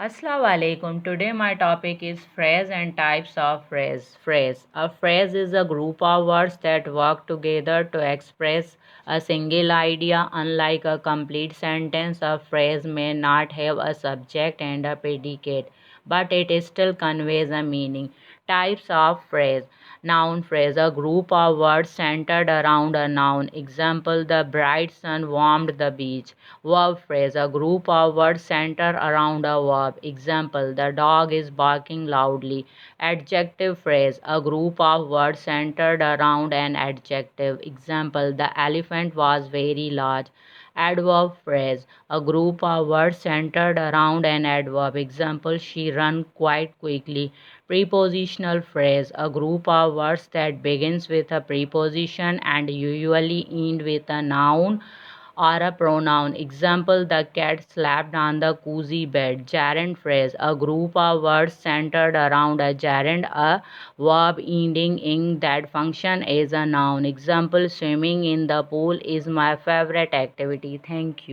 Assalamu alaikum. Today my topic is phrase and types of phrase. Phrase. A phrase is a group of words that work together to express a single idea. Unlike a complete sentence, a phrase may not have a subject and a predicate, but it still conveys a meaning. Types of phrase. Noun phrase, a group of words centered around a noun. Example, the bright sun warmed the beach. Verb phrase, a group of words centered around a verb. Example, the dog is barking loudly. Adjective phrase, a group of words centered around an adjective. Example, the elephant was very large. Adverb phrase, a group of words centered around an adverb. Example, she ran quite quickly. Prepositional phrase, a group of words that begins with a preposition and usually end with a noun or a pronoun. Example, the cat slept on the cozy bed. Gerund phrase, a group of words centered around a gerund, a verb ending in that function as a noun. Example, swimming in the pool is my favorite activity. Thank you.